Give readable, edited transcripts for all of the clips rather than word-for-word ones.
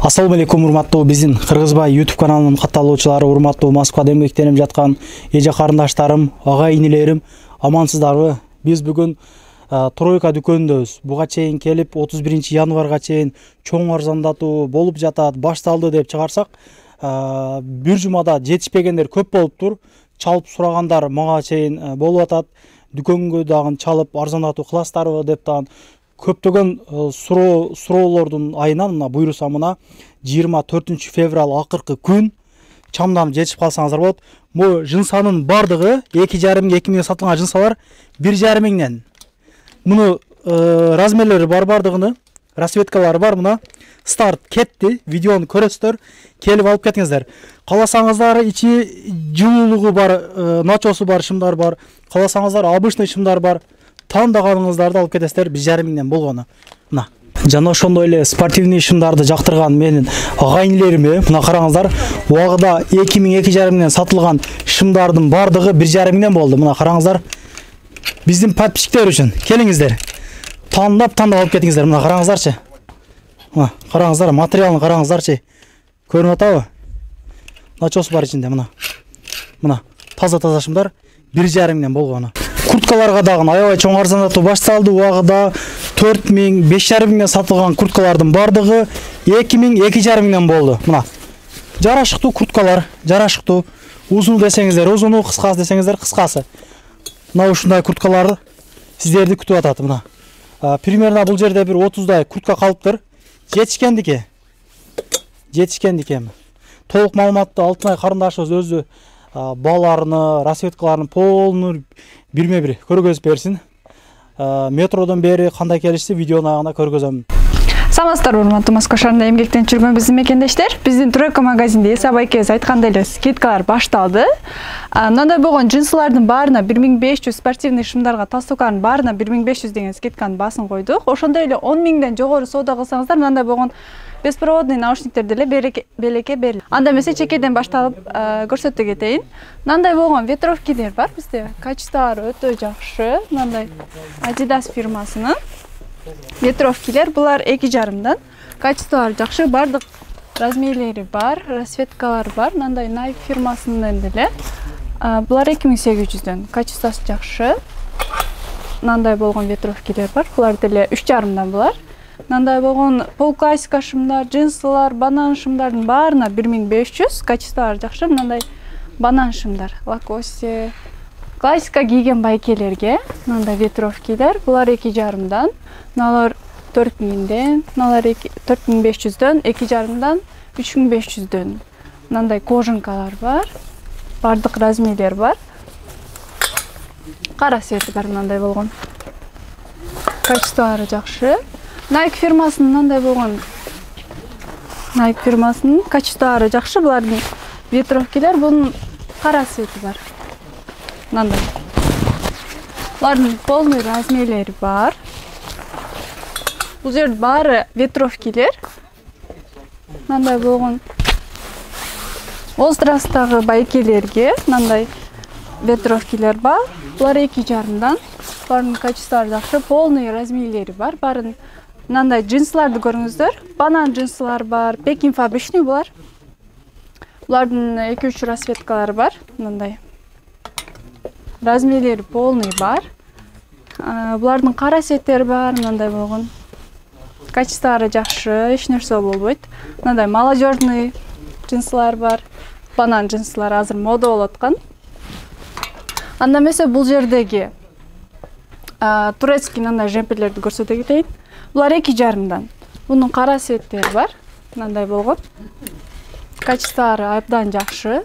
Assalamu алейкум, урматтуу биздин Кыргызбай YouTube каналынын катталуучулары, урматтуу Москвада эмгектенип жаткан эже карындаштарым, ага инилерим, амансыздарбы? Биз бүгүн Тройка дүкөнүндөбүз. Буга чейин келип 31 январга чейин чоң арзандатуу болуп жатат, башталды деп чыгарсак, бир жумада жетишпегендер көп болуптур. Чалып сурагандар мага чейин болуп атат. Дүкөнгө дагы чалып арзандатуу кыласыздарбы деп дагы көптөгөн суроолордун айынан мына буйруса мына 24 февраль акыркы күн чамдан жетишип калсаңыздар болот. Бул жынсанын бардыгы 2,5-2000 сатылган жынсалар 1,5 миңден. Муну размерлери бардыгыны, расцветкалары бар. Мына старт кетти. Видеону көрөсүздөр, келип алып кетиңиздер. Каласаңыздар ичи жылуулугу бар, начосу бар шымдар бар. Каласаңыздар обычный шымдар бар. Тандағаныңыздарды алып кетесіздер 1,5 миңден болгону. Мына жана ошондой эле спортивный шымдарды жактырган менин агайынлериме мына караңыздар, убагыда 2,5 миңден сатылган шымдардын бардыгы 1,5 миңден болду. Мына караңыздар, биздин подписчиктер үчүн келиңиздер, тандап алып кетиңиздер. Мына караңыздарчы, мына караңыздар, материалын караңыздарчы, көрүнүп атабы? Начос бар ичинде. Мына таза шымдар 1,5 миңден болгону. Курткаларга дагы аябай чоң арзандатуу башталды. Убагыда 4 миң, 5,5 миңден сатылган курткалардын бардыгы 2 миң, 2,5 миңден болду. Мына жарашыктуу курткалар, жарашыктуу. Узун десеңиздер узуну, кыскасы десеңиздер кыскасы. Мына ушундай курткалар сиздерди күтүп атат. Мына примерно бул жерде бир 30дай куртка калыптыр. Жетишкендики. Толук маалыматты Алтынай карындашыбыз өзү баларыны, расцветкаларын полный бирме-бир көргөзүп берсин. Метродон бери кандай келишти видеонун агында көргөзөм. Саламатсыздар, урматтуу Москва шаарында эмгектенип жүргөн биздин мекендештер. Биздин Тройка магазинде эс абайкебиз айткандай эле скидкалар башталды. Мындай болгон джинсылардын баарына 1500, спортивный шымдарга толстовканын баарына 1500 деген скидканын баасын койдук. Ошондой эле 10 миңден жогору соода кылсаңыздар, мындай болгон беспроводный наушниктерди эле белекке берилет. Анда эмесе чекеден башталып көрсөтө кетейин. Мындай болгон ветровкилер бар бизде. Качестволору өтө жакшы. Мындай Adidas фирмасынын ветровкилер. Булар 2,5дан. Качестволору жакшы, бардык размерлери бар, расцветкалар бар. Мындай Nike фирмасынын деле. Булар 2800дөн. Качествосу жакшы. Мындай болгон ветровкилер бар. Булар деле 3,5дан булар. Мындай болгон полклассика шымдар, джинсылар, банан шымдардын баарына 1500, качестволору жакшы. Мындай банан шымдар, Lacoste, классика кийген байкелерге мындай ветровкилер. Булар 2,5дан, мыналар 4000ден, мыналар 4500дөн, 2,5дан 3500дөн. Мындай кожанкалар бар, бардык размерлер бар. Кара цвети бар мындай болгон. Качестволору жакшы. Nike фирмасынын мындай болгон. Nike фирмасынын качестволору жакшы. Булардын ветровкилер, бунун кара цвети бар. Мындай. Булардын полный размерлери бар. Бул жерде баары ветровкилер. Мындай болгон возрасттагы байкелерге мындай ветровкилер бар. Булар 2,5дан. Булардын качестволору жакшы, полный размерлери бар. Барын мындай джинсыларды көрүңүздөр. Банан джинсылар бар, Пекин фабричный булар. Булардын 2-3 расцветкалары бар. Мындай размерлери полный бар. Булардын кара цветтери бар, мындай болгон. Качестволору жакшы, эч нерсе болбойт. Мындай молодежный джинсылар бар. Банан джинсылар азыр мода болуп аткан. Анда эмесе бул жердеги турецкий мындай жемперлерди көрсөтө кетейин. Булар 2,5дан. Бунун кара цветтери бар. Мындай болгон. Качестволору абдан жакшы.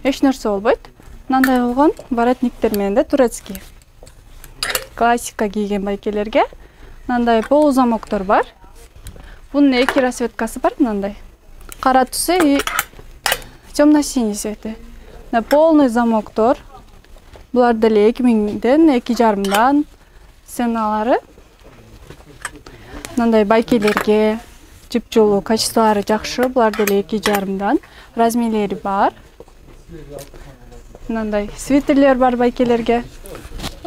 Эч нерсе болбойт. Мындай болгон воротниктер менен де турецкий. Классика кийген байкелерге мындай полузамоктор бар. Бунун 2 расцветкасы бар мындай. Кара түсү и темно-синий цвети. Полный замоктор. Булар деле 2000ден, 2,5дан ценалары. Мындай байкелерге жыпжылуу, качестволору жакшы. Булар деле 2,5дан. Размерлери бар. Мындай свитерлер бар байкелерге.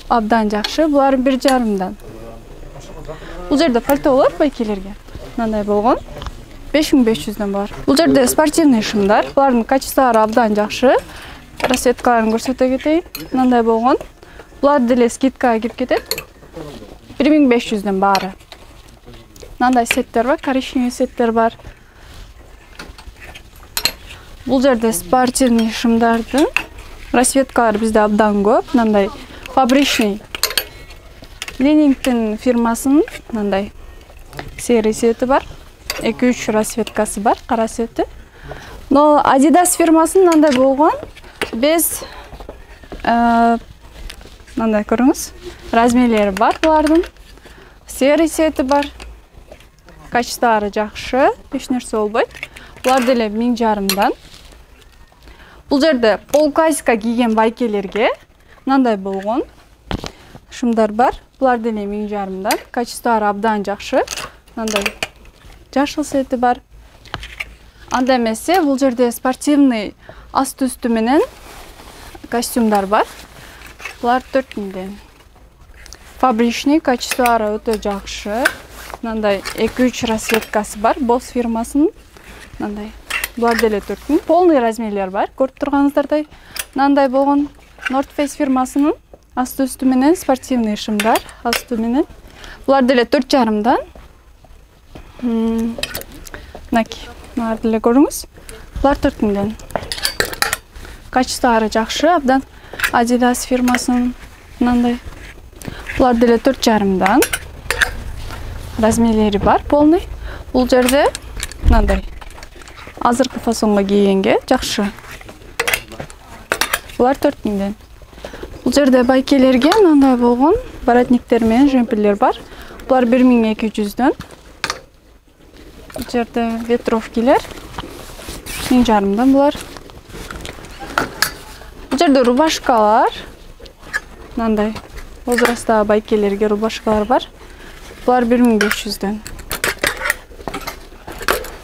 Абдан жакшы. Булар 1,5дан. Бул жерде пальтолор байкелерге. Мындай болгон. 5500'дөн бар. Бул жерде спортивный шымдар. Булардын качестволору абдан жакшы. Расцветкаларын көрсөтө кетейин. Мындай болгон. Булар деле скидкага кирип кетет. 1500'дөн баары. Мындай сеттер бар, коричневый сеттер бар. Бул жерде спортивный шымдардын расцветкалары бизде абдан көп. Мындай фабричный Ленингтин фирмасынын мындай серый свети бар. 2-3 расцветкасы бар, кара свети. Но Adidas фирмасынын мындай болгон. Без мындай көрүңүз. Размерлери бар булардын. Серый свети бар. Качестволору жакшы, эч нерсе болбойт. Булар деле 1500'дан. Бул жерде полкайска кийген байкелерге мындай болгон шымдар бар. Булар деле 1500'дан. Качестволору абдан жакшы. Мындай жашыл свети бар. Анда эмесе бул жерде спортивный асты үстү менен костюмдар бар. Булар 4000'ден. Фабричный качестволору өтө жакшы. Мындай 2-3 расцветкасы бар. Boss фирмасынын. Мындай. Булар деле 4000. Полный размерлер бар. Көрүп турганыңыздардай. Мындай болгон North Face фирмасынын асты үстү менен спортивный шымдар. Асты менен. Булар деле 4,5'дан. Мынаки. Булар деле көрүңүз. Булар 4000'ден. Качестволору жакшы, абдан Adidas фирмасынын мындай. Булар деле 4,5'дан. Размерлери бар, полный. Бул жерде мындай азыркы фасонго кийгенге жакшы. Булар 4000'ден. Бул жерде байкелерге мындай болгон воротниктер менен жемпирлер бар. Булар 1200'дөн. Бул жерде ветровкилер 1500'дан булар. Бул жерде рубашкалар. Мындай возрасттагы байкелерге рубашкалар бар. Булар 1500'дөн.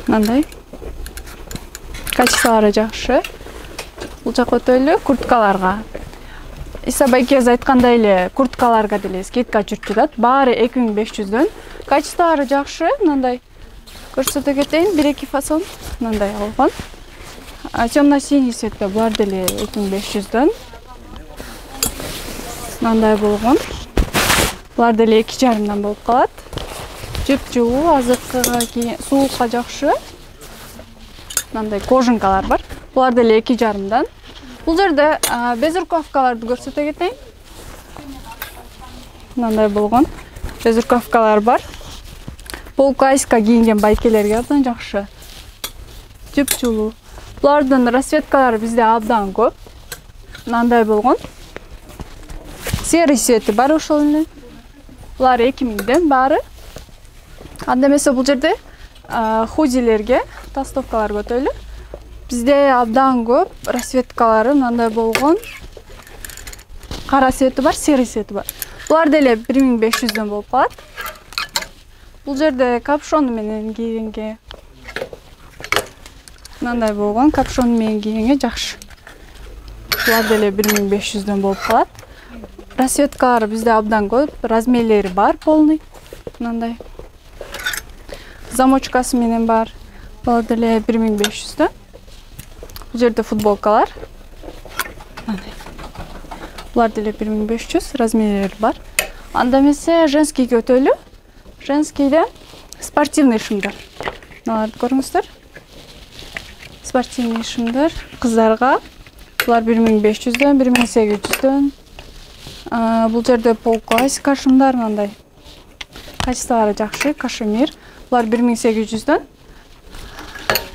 Мындай. Качестволору жакшы. Бул жак өтөлү курткаларга. Иса байкез айткандай эле курткаларга деле скидка жүрүп жатат. Баары 2500'дөн. Качестволору жакшы. Мындай көрсөтө кетейин. 1-2 фасон мындай алган. Темно-синий цветте булар деле 2500'дөн. Мындай болгон. Булар деле 2,5'дан болуп калат. Жып жылуу, азыркыга суукка жакшы. Мындай кожанкалар бар. Булар деле 2,5'дан. Бул жерде безрукавкаларды көрсөтө кетейин. Мындай болгон безрукавкалар бар. Полкайска кийинген байкелерге абдан жакшы. Жып жылуу. Булардын расцветкалары бизде абдан көп. Мындай болгон. Серый свети бар ошол эле. Булар 2000'ден баары. Анда эмесе бул жерде худилерге толстовкалар өтөлү. Бизде абдан көп расцветкалары мындай болгон. Кара свети бар, серый свети бар. Булар деле 1500'дөн болуп калат. Бул жерде капшон менен кийгенге мындай болгон капшон менен кийгенге жакшы. Булар деле 1500'дөн болуп калат. Расцветкалары бизде абдан көп, размерлери бар полный. Мындай. Замочкасы менен бар. Булар деле 1500'дөн. Бул жерде футболкалар. Мындай. Булар деле 1500, размерлери бар. Анда эмесе женскийге өтөлү. Женскийде спортивный шымдар. Мыналарды көрүңүздөр. Спортивный шымдар кыздарга. Булар 1500'дөн, 1800'дөн. Бул жерде полкайска шымдар мындай. Качестволору жакшы, кашемир. Булар 1800'дөн.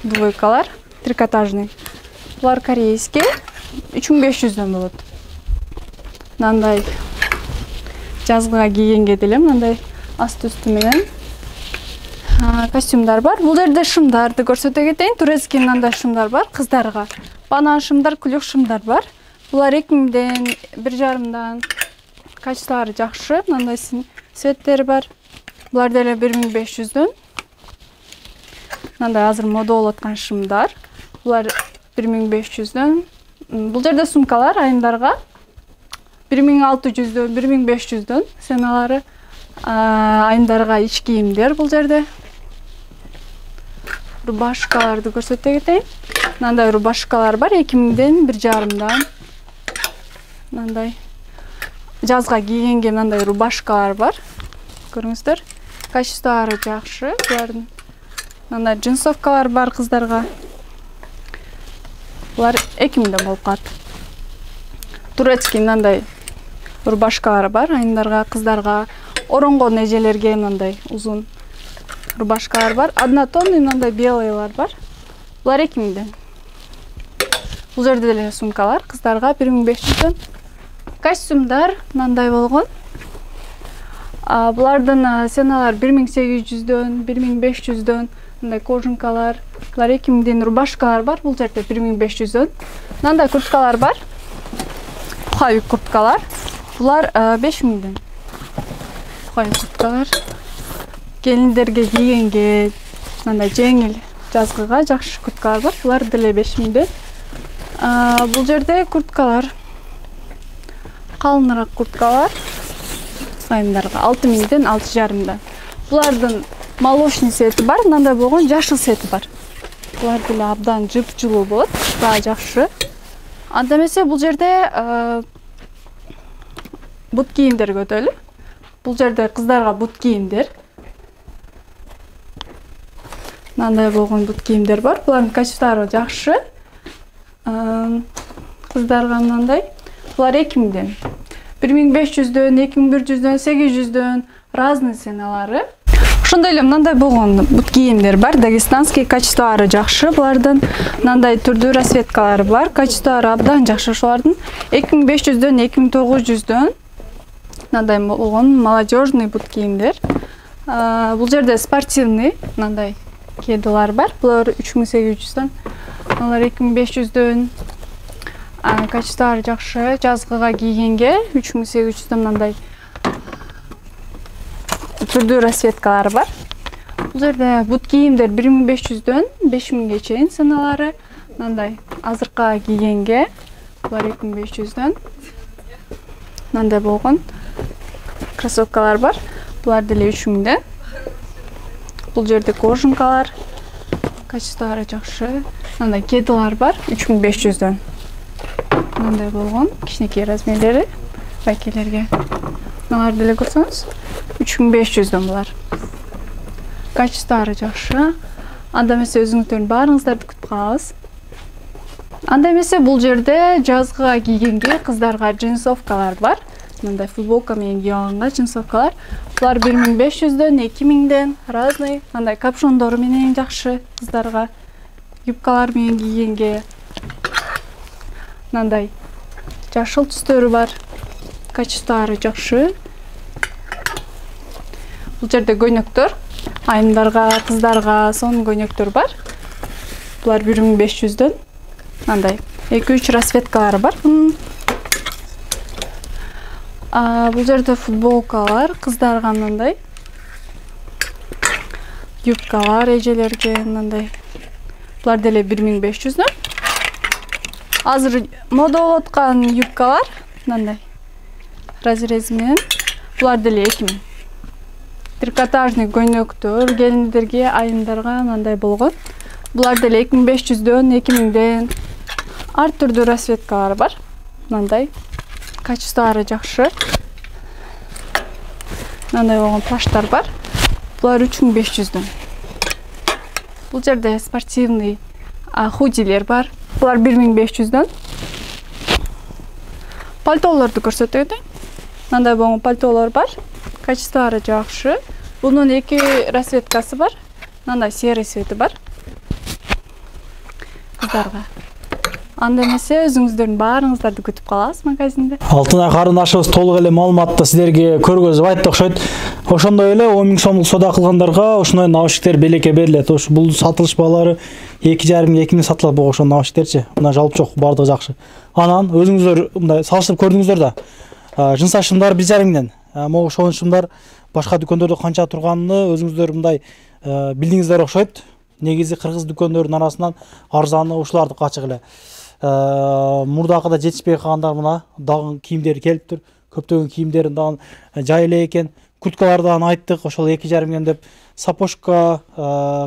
Двойкалар, трикотажный. Булар корейский, 3500'дөн болот. Мындай жазгыга кийгенге деле мындай асты үстү менен костюмдар бар. Бул жерде шымдарды көрсөтө кетейин. Турецкий мындай шымдар бар кыздарга. Банан шымдар, күлүк шымдар бар. Булар 2000'ден, 1,5'дан. Качестволору жакшы, мындай цветтери бар. Булар деле 1500'дөн. Мындай азыр мода болуп аткан шымдар. Булар 1500'дөн. Бул жерде сумкалар айымдарга 1600'дөн, 1500'дөн. Сеналары айымдарга ич кийимдер бул жерде. рубашкаларды көрсөтө кетейин. Мындай рубашкалар бар 2000ден 1,5-дан. Мындай жазга кийгенге мындай рубашкалар бар. Көрүңүздөр. Качестволору жакшы. Булардын мындай джинсовкалар бар кыздарга. Булар 2000ден болуп калат. Турецкий мындай рубашкалар бар. Айымдарга, кыздарга, оронгон эжелерге мындай узун рубашкалар бар. Однотонный мындай белыйлар бар. Булар 2000ден. Бул жерде деле сумкалар кыздарга 1500ден. Костюмдар мындай болгон. Булардын ценалар 1800дөн, 1500дөн, мындай кожункалар. Булар 2000ден рубашкалар бар, бул жерде 1500дөн. Мындай курткалар бар. Пуховик курткалар. Булар 5000ден. Пуховик курткалар. Келиндерге кийгенге мындай жеңил жазгыга жакшы курткалар бар. Булар деле 5000ден. Бул жерде курткалар. Калыныраак курткалар. Айымдарга 6000ден 6,5-дан. Булардын молочный цвети бар, мындай болгон жашыл цвети бар. Булар деле абдан жып-жылуу болот, баа жакшы. Анда эмесе бул жерде бут кийимдер өтөлү. Бул жерде кыздарга бут кийимдер. Мындай болгон бут кийимдер бар. Булардын качестволору жакшы. Кыздарга мындай. Булар 2000ден. 1500дөн, 2100дөн, 800дөн разный ценалары. Ошондой эле мындай болгон бут кийимдер бар. Дагестанский, качестволору жакшы. Булардын мындай түрдүү расцветкалары бар. Качестволору абдан жакшы ошолордун. 2500дөн, 2900дөн мындай болгон молодежный бут кийимдер. Бул жерде спортивный мындай кедилар бар. Булар 3800дөн. Булар 2500дөн. Качестволору жакшы, жазгыга кийгенге 3800дөн мындай түрдүү расцветкалары бар. Бул жерде бут кийимдер 1500дөн 5000ге чейин ценалары. Мындай азыркыга кийгенге булар 2500дөн. Мындай болгон кроссовкалар бар. Булар деле 3000ден. Бул жерде кожункалар. Качестволору жакшы. Мындай кедилар бар 3500дөн. Мындай болгон кичинекей размерлери байкелерге. Мыналар деле көрсөңүз 3500дөн булар. Качестволору жакшы. Анда эмесе өзүңүздөрдүн баарыңыздарды күтүп калабыз. Анда эмесе бул жерде жазгыга кийгенге кыздарга джинсовкалар бар. Мындай футболка менен кийип алганга джинсовкалар. Булар 1500дөн, 2000ден разный. Мындай капшондору менен жакшы кыздарга. Юбкалар менен кийгенге мындай жашыл түстөрү бар. Качестволору жакшы. Бул жерде көйнөктөр. Айымдарга, кыздарга сонун көйнөктөр бар. Булар 1500дөн. Мындай 2-3 расцветкалары бар. Бул жерде футболкалар, кыздарга мындай. Юбкалар эжелерге мындай. Булар деле 1500дөн. Азыр мода болуп аткан юбкалар мындай разрези менен. Булар деле 2000. Трикотажный көйнөктөр келиндерге, айымдарга мындай болгон. Булар деле 2500дөн, 2000ден. Ар түрдүү расцветкалары бар. Мындай качестволору жакшы. Мындай болгон плаштар бар. Булар 3500дөн. Бул жерде спортивный худилер бар. Булар 1500дөн. Пальтолорду көрсөтө кетейин. Мындай болгон пальтолор бар. Качестволору жакшы. Бунун 2 расцветкасы бар. Мындай серый цвети бар. Кыздарга. Анда эмесе өзүңүздөрдүн баарыңыздарды күтүп калабыз магазинде. Алтынай карындашыбыз толук эле маалыматты силерге көргөзүп айтты окшойт. Ошондой эле 10 000 сомдук соода кылгандарга ушундай наушниктер белекке берилет. Бул сатылыш баалары 2,5-2000 сатылат болгон ошол наушниктерчи. Мына жалп жок, бардыгы жакшы. Анан өзүңүздөр мындай салыштырып көрдүңүздөр да. Жынс ачымдар 1,5-ден. Могу ошол ачымдар башка дүкөндөрдө канча турганын өзүңүздөр мындай билдиңиздер окшойт. Негизи кыргыз дүкөндөрүнүн арасынан арзаны ушуларды качык эле. Мурдакыда жетишпей калгандар мына дагы кийимдер келиптир. Көптөгөн кийимдерин дагы жай эле экен. курткалардан айттык, ошол 2,5 миңден деп. Сапожка,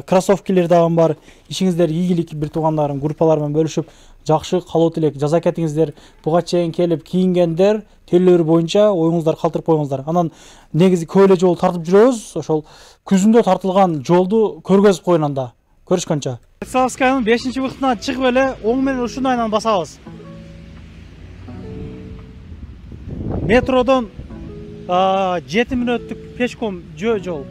кроссовкилер дагы бар. Ишиңиздер ийгилик, бир туугандарым, группалар менен бөлүшүп, жакшы калоо тилек жаза кетиңиздер. Буга чейин келип кийингендер телөлөр боюнча оюңуздар калтырып коюңуздар. Анан негизи көп эле жол тартып жүрөбүз. Ошол күзүндө тартылган жолду көргөзүп коеюн анда. Көрүшкөнчө. Савскаянын 5-быктына чыгып эле оң менен ушундайынан басабыз. Метродон 7 мүнөттүк пешком жол.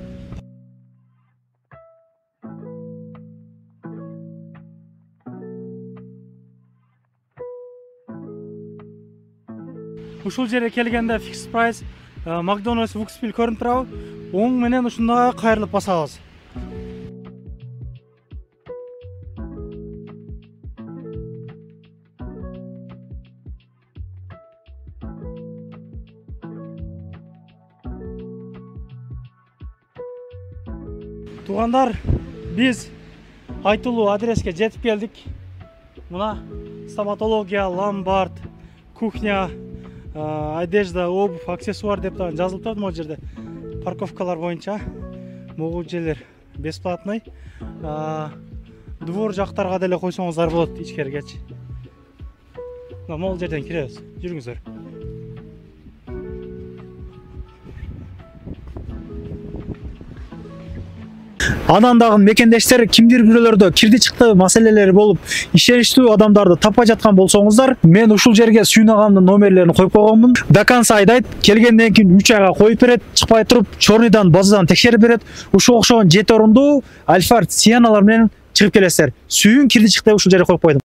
Ушул жерге келгенде fixed price McDonald's Вукспил көрүнүп турабы? Оң менен ушундай кайрылып басабыз. Туугандар, биз айтылуу адреске жетип келдик. Мына стоматология, ломбард, кухня, одежда, обувь, аксессуар деп жазылып турат могу жерде. Парковкалар боюнча могу жерлер бесплатный. Двор жактарга деле койсоңуздар болот ичкеригечи. Могу жерден киребиз. Жүрүңүздөр. Анан дагы мекендештер кимдир бирөөлөрдө кирди чыкты маселелери болуп, ишеничтүү адамдарды таппай жаткан болсоңуздар, мен ушул жерге Сүйүн агамдын номерлерин коюп койгонмун. До конца айдайт, келгенден кийин 3 айга коюп берет, чыкпай туруп, чорныйдан, базадан текшерип берет. Ушул окшогон 7 орунду Альфард Сиеналар менен чыгып келесиздер. Сүйүн кирди чыкты ушул жерге коюп койдум.